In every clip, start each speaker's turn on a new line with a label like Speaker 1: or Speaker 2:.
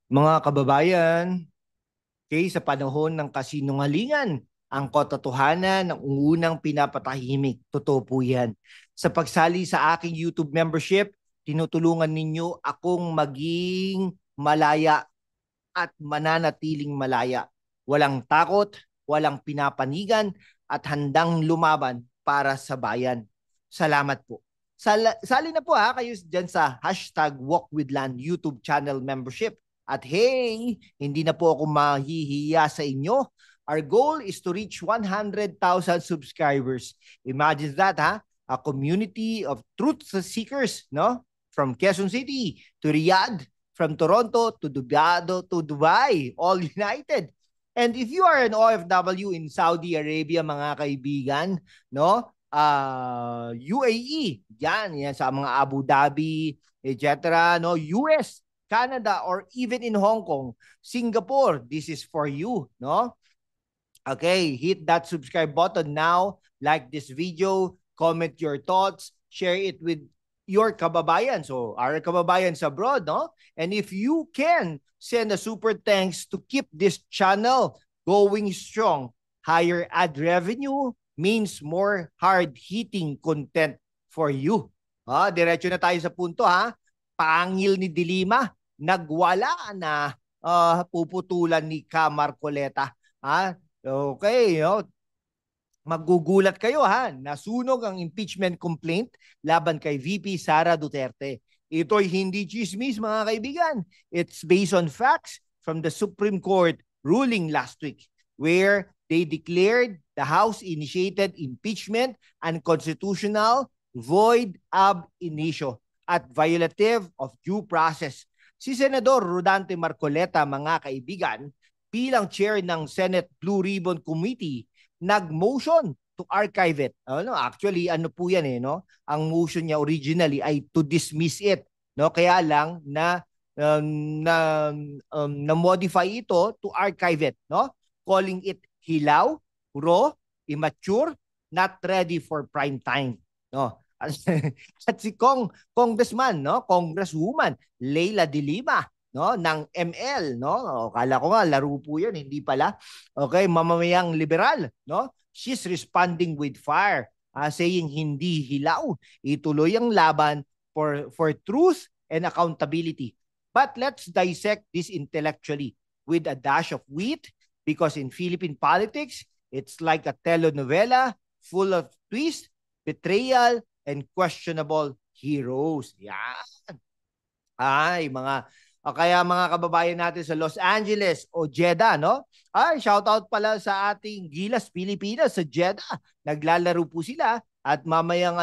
Speaker 1: Mga kababayan, sa panahon ng kasinungalingan, ang katotohanan ng unang pinapatahimik. Totoo po yan. Sa pagsali sa aking YouTube membership, tinutulungan ninyo akong maging malaya at mananatiling malaya. Walang takot, walang pinapanigan, at handang lumaban para sa bayan. Salamat po. Sali na po kayo dyan sa hashtag #WalkWithLand YouTube channel membership. At hey, hindi na po ako mahihiya sa inyo. Our goal is to reach 100,000 subscribers. Imagine that, a community of truth seekers, no? From Quezon City to Riyadh, from Toronto to Dubai, all united. And if you are an OFW in Saudi Arabia, mga kaibigan, no? UAE, yan sa mga Abu Dhabi, etc., no? US, Canada, or even in Hong Kong, Singapore, this is for you, no? Okay, hit that subscribe button now, like this video, comment your thoughts, share it with your kababayan. So, our kababayans abroad, no? And if you can, send a super thanks to keep this channel going strong. Higher ad revenue means more hard-hitting content for you. Diretso na tayo sa punto, Pangil ni Dilima, nagwala na puputulan ni Ka Marcoleta. Okay, magugulat kayo nasunog ang impeachment complaint laban kay VP Sara Duterte. Ito'y hindi chismis, mga kaibigan. It's based on facts from the Supreme Court ruling last week, where they declared the House-initiated impeachment unconstitutional, void ab initio, at violative of due process. Si Senador Rodante Marcoleta, mga kaibigan, bilang chair ng Senate Blue Ribbon Committee, nag-motion to archive it. Actually, ano po yan no? Ang motion niya originally ay to dismiss it. No? Kaya lang na modify ito to archive it, no? Calling it hilaw, raw, immature, not ready for prime time. No? At si Congressman, no? Congresswoman Leila de Lima, no, ng ML, no? Kala ko nga laro po 'yan, hindi pala. Okay, mamamayang liberal, no? She's responding with fire, saying hindi hilaw, ituloy ang laban for truth and accountability. But let's dissect this intellectually with a dash of wit, because in Philippine politics, it's like a telenovela full of twist, betrayal, and questionable heroes. Yan. Ay, kaya mga kababayan natin sa Los Angeles o Jeddah, no? Ay, shout out pala sa ating Gilas Pilipinas sa Jeddah. Naglalaro po sila at mamayang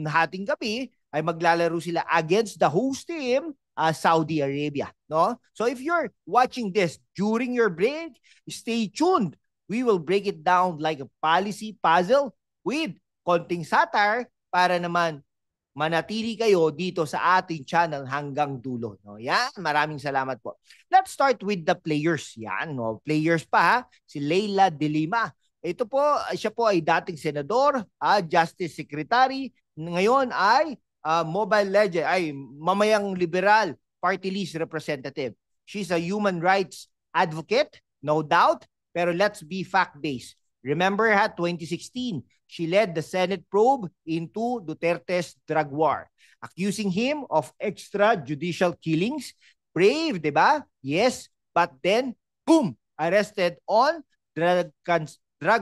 Speaker 1: hating gabi ay maglalaro sila against the host team, Saudi Arabia, no? So if you're watching this during your break, stay tuned. We will break it down like a policy puzzle with konting satire para naman manatili kayo dito sa ating channel hanggang dulo. No? Yan, maraming salamat po. Let's start with the players. Yan, no? Players pa si Leila de Lima. Ito po, siya po ay dating senador, Justice Secretary, ngayon ay Mobile Legend, ay mamayang liberal party list representative. She's a human rights advocate, no doubt, pero let's be fact-based. Remember 2016, she led the Senate probe into Duterte's drug war, accusing him of extrajudicial killings. Brave, di ba? Yes, but then, boom, arrested on drug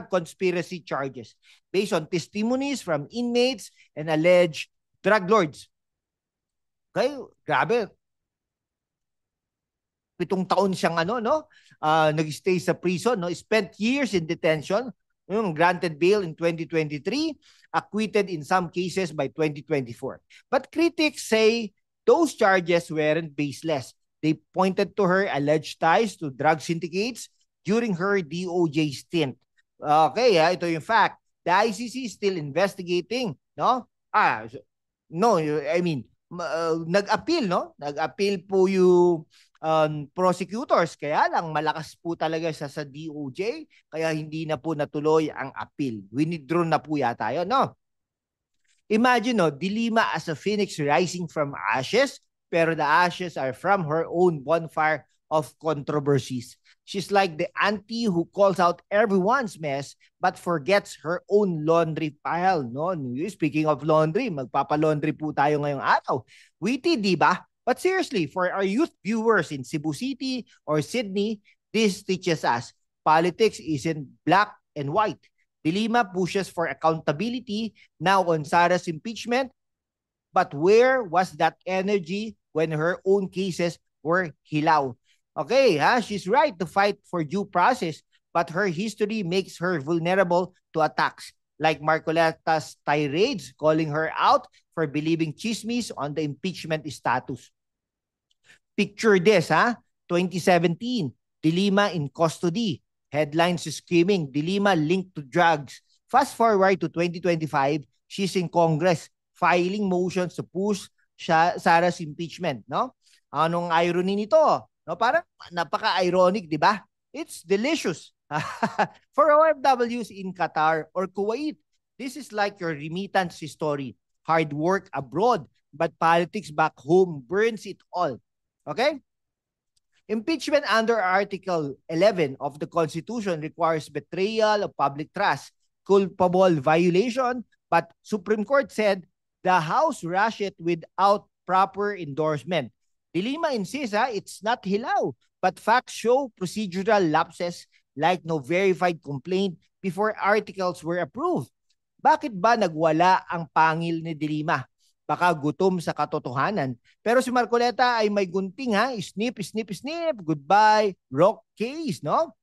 Speaker 1: conspiracy charges based on testimonies from inmates and alleged drug lords. Okay, grabe. 7 taon siyang nag-stay sa prison, no? Spent years in detention, granted bail in 2023, acquitted in some cases by 2024. But critics say those charges weren't baseless. They pointed to her alleged ties to drug syndicates during her DOJ stint. Okay, ito yung fact. The ICC is still investigating, no? Nag-appeal, no? Nag-appeal po yung prosecutors, kaya lang malakas po talaga sa DOJ, kaya hindi na po natuloy ang appeal. Withdraw na po yata yun, no? Imagine, no, Dilima as a phoenix rising from ashes, pero the ashes are from her own bonfire of controversies. She's like the auntie who calls out everyone's mess but forgets her own laundry pile. No? Speaking of laundry, magpapalaundry po tayo ngayong araw. Witty, di ba? But seriously, for our youth viewers in Cebu City or Sydney, this teaches us politics isn't black and white. Dilima pushes for accountability now on Sarah's impeachment, but where was that energy when her own cases were hilaw? Okay, she's right to fight for due process, but her history makes her vulnerable to attacks, like Marcoleta's tirades calling her out for believing chismis on the impeachment status. Picture this, 2017, Dilima in custody. Headlines screaming, Dilima linked to drugs. Fast forward to 2025, she's in Congress filing motions to push Sarah's impeachment, no? Anong irony nito? No, parang napaka-ironic, di ba? It's delicious. For OFWs in Qatar or Kuwait, this is like your remittance story. Hard work abroad, but politics back home burns it all. Okay? Impeachment under Article 11 of the Constitution requires betrayal of public trust, culpable violation, but Supreme Court said the House rushed it without proper endorsement. Dilima insists it's not hilaw, but facts show procedural lapses like no verified complaint before articles were approved. Bakit ba nagwala ang pangil ni Dilima? Baka gutom sa katotohanan. Pero si Marcoleta ay may gunting snip, snip, snip, goodbye, rock case, no?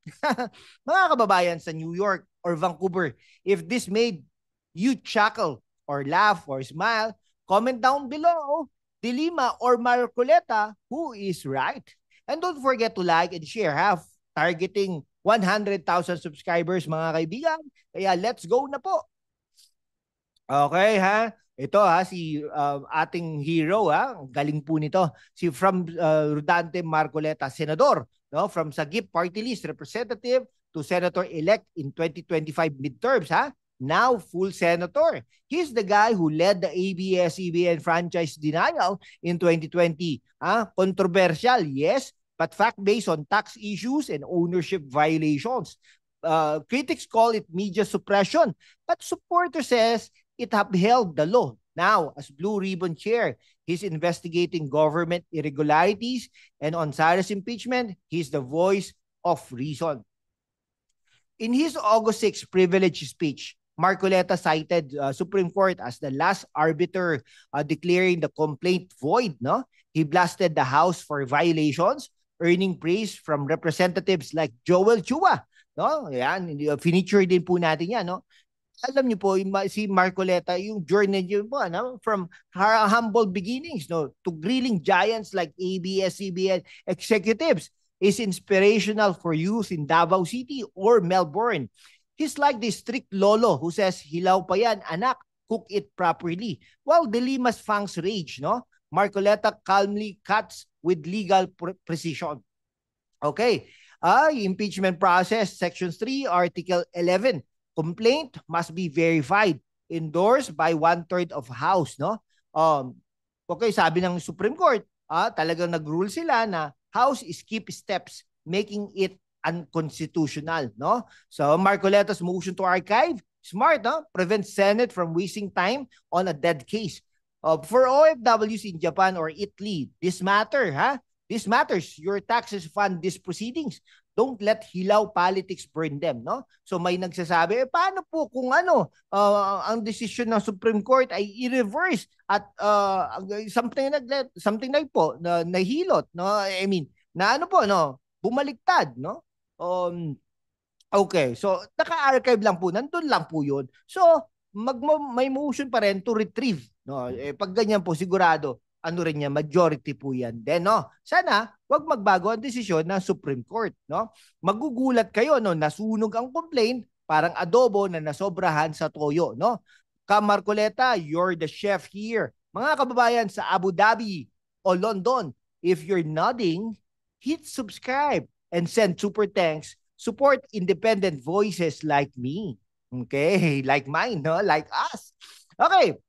Speaker 1: Mga kababayan sa New York or Vancouver, if this made you chuckle or laugh or smile, comment down below. Dilima or Marcoleta, who is right? And don't forget to like and share. Targeting 100,000 subscribers, mga kaibigan. Kaya let's go na po. Okay, Ito si ating hero, galing po nito. Si from Rodante Marcoleta, senador, no? From Sagip Party List, representative to senator-elect in 2025 midterms, Now full senator. He's the guy who led the ABS-CBN franchise denial in 2020. Controversial, yes, but fact-based on tax issues and ownership violations. Critics call it media suppression, but supporters says it upheld the law. Now, as Blue Ribbon Chair, he's investigating government irregularities, and on Sarah's impeachment, he's the voice of reason. In his August 6 privilege speech, Marcoleta cited Supreme Court as the last arbiter declaring the complaint void. No, he blasted the House for violations, earning praise from representatives like Joel Chua. No, yan, feature din po natin yan. No, alam niyo po si Marcoleta, yung journey niyo po, from her humble beginnings, no, to grilling giants like ABS-CBN executives, is inspirational for youth in Davao City or Melbourne. He's like the strict lolo who says, hilaw pa yan, anak, cook it properly. While Dilima's fangs rage, no? Marcoleta calmly cuts with legal precision. Okay. Impeachment process, Section 3, Article 11. Complaint must be verified, endorsed by 1/3 of House, no? Okay, sabi ng Supreme Court, talagang nag-rule sila na House skip steps, making it unconstitutional, no? So Marcoleta's motion to archive, smart, no? Prevents Senate from wasting time on a dead case. For OFWs in Japan or Italy, this matter, This matters. Your taxes fund these proceedings. Don't let hilaw politics burn them, no? So may nagsasabi, paano po kung ang decision ng Supreme Court ay i-reverse at something like po na nahilot, no? I mean, na bumaliktad, no? Okay, so naka-archive lang po, nandun lang po 'yun. So may motion pa rin to retrieve, no? Pag ganyan po sigurado rin niya, majority po yan. Then, sana wag magbago ang desisyon ng Supreme Court, no? Magugulat kayo, no? Nasunog ang complaint, parang adobo na nasobrahan sa toyo, no? Marcoleta, you're the chef here. Mga kababayan sa Abu Dhabi o London, if you're nodding, hit subscribe and send super thanks. Support independent voices like me. Okay? Like mine, no? Like us. Okay.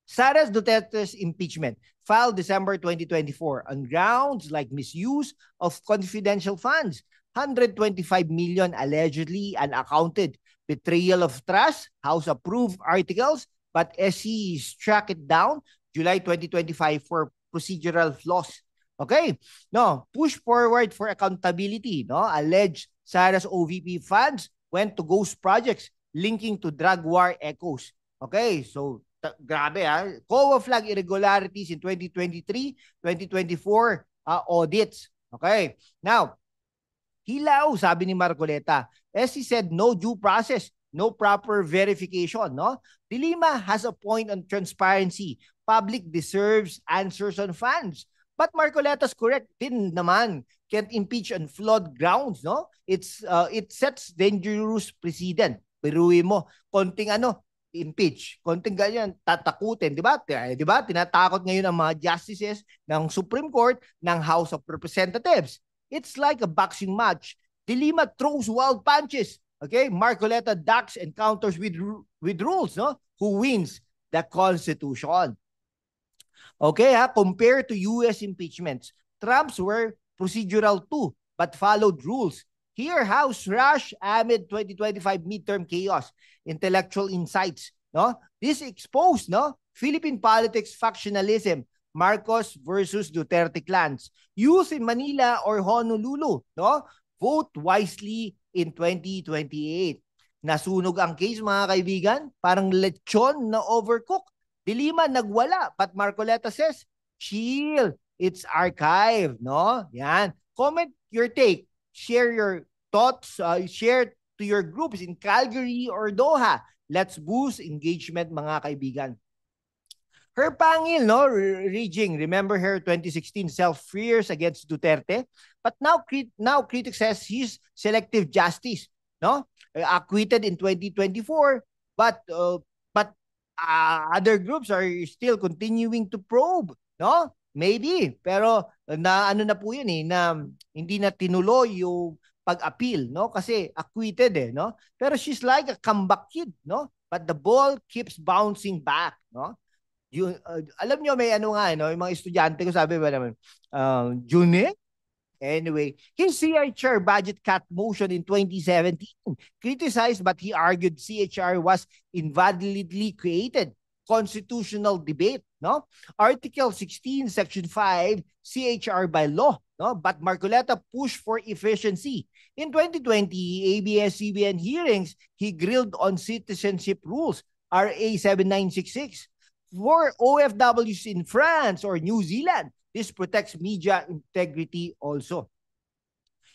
Speaker 1: Sara Duterte's impeachment filed December 2024 on grounds like misuse of confidential funds, 125 million allegedly unaccounted, betrayal of trust, House-approved articles, but SC struck it down July 2025 for procedural flaws. Okay, no, push forward for accountability, no, alleged Sara's OVP funds went to ghost projects linking to drug war echoes. Okay, so grabe ha. COA flag irregularities in 2023, 2024 audits. Okay, now, hilaw, sabi ni Marcoleta. As he said, no due process, no proper verification, no? De Lima has a point on transparency. Public deserves answers on funds. But Marcoleta's correct din naman. Can't impeach on flawed grounds, no? It sets dangerous precedent. Biruin mo, konting impeach, konting ganyan, tatakutin, di ba? Di ba? Tinatakot ngayon ang mga justices ng Supreme Court, ng House of Representatives. It's like a boxing match. De Lima throws wild punches. Okay? Marcoleta ducks and counters with rules, no? Who wins? The Constitution. Okay, compared to US impeachments, Trump's were procedural too, but followed rules. Here, House rush amid 2025 midterm chaos, intellectual insights, no? This exposed, no, Philippine politics factionalism, Marcos versus Duterte clans. Youth in Manila or Honolulu, no? Vote wisely in 2028. Nasunog ang case, mga kaibigan, parang lechon na overcook. De Lima nagwala, but Marcoleta says, chill, it's archived, no? Yan. Comment your take. Share your thoughts. Share to your groups in Calgary or Doha. Let's boost engagement, mga kaibigan. Her pangil, no? Raging. Remember her 2016 self-fears against Duterte? But now critics says he's selective justice, no? Acquitted in 2024, but other groups are still continuing to probe, no? Maybe, pero na na po yun na hindi na tinuloy yung pag-appeal, no? Kasi acquitted no? Pero she's like a comeback kid, no? But the ball keeps bouncing back, no? Alam nyo, may no? Yung mga estudyante ko sabi ba naman, June. Anyway, his CHR budget cut motion in 2017 criticized, but he argued CHR was invalidly created. Constitutional debate, no? Article 16, Section 5, CHR by law, no? But Marcoleta pushed for efficiency. In 2020, ABS-CBN hearings, he grilled on citizenship rules, RA 7966. For OFWs in France or New Zealand, this protects media integrity also.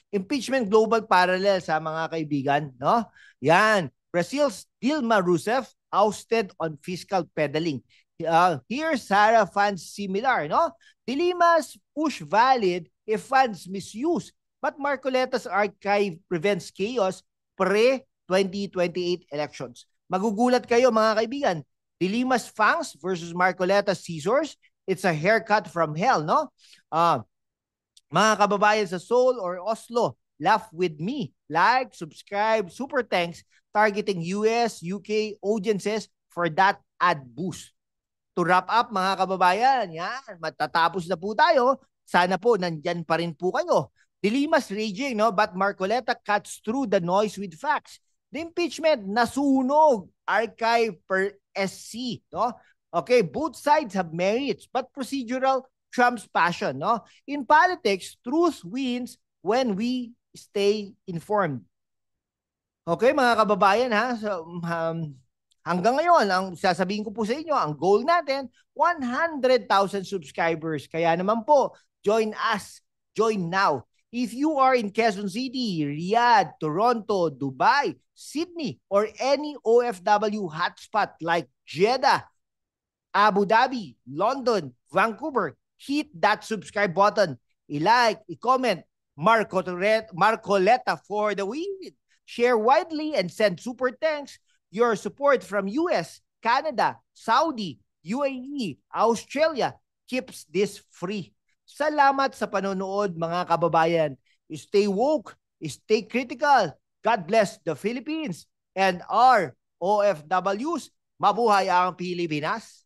Speaker 1: Impeachment global parallel sa mga kaibigan, no? Yan. Brazil's Dilma Rousseff ousted on fiscal peddling. Here, Sara funds similar, no? De Lima's push valid if funds misuse, but Marcoleta's archive prevents chaos pre-2028 elections. Magugulat kayo, mga kaibigan. De Lima's fangs versus Marcoleta's scissors, it's a haircut from hell, no? Mga kababayan sa Seoul or Oslo, laugh with me. Like, subscribe, super thanks, targeting US, UK audiences for that ad boost. To wrap up, mga kababayan, yan, matatapos na po tayo. Sana po, nandyan pa rin po kayo. De Lima's raging, no? But Marcoleta cuts through the noise with facts. The impeachment, nasunog. Archive per SC, no? Okay, both sides have merits, but procedural trumps passion, no? In politics, truth wins when we stay informed. Okay, mga kababayan, so, hanggang ngayon, ang sasabihin ko po sa inyo, ang goal natin, 100,000 subscribers. Kaya naman po, join us. Join now. If you are in Quezon City, Riyadh, Toronto, Dubai, Sydney, or any OFW hotspot like Jeddah, Abu Dhabi, London, Vancouver, hit that subscribe button. I-like, i-comment, Marcoleta for the win. Share widely and send super thanks. Your support from US, Canada, Saudi, UAE, Australia keeps this free. Salamat sa panonood, mga kababayan. Stay woke, stay critical. God bless the Philippines and our OFWs. Mabuhay ang Pilipinas.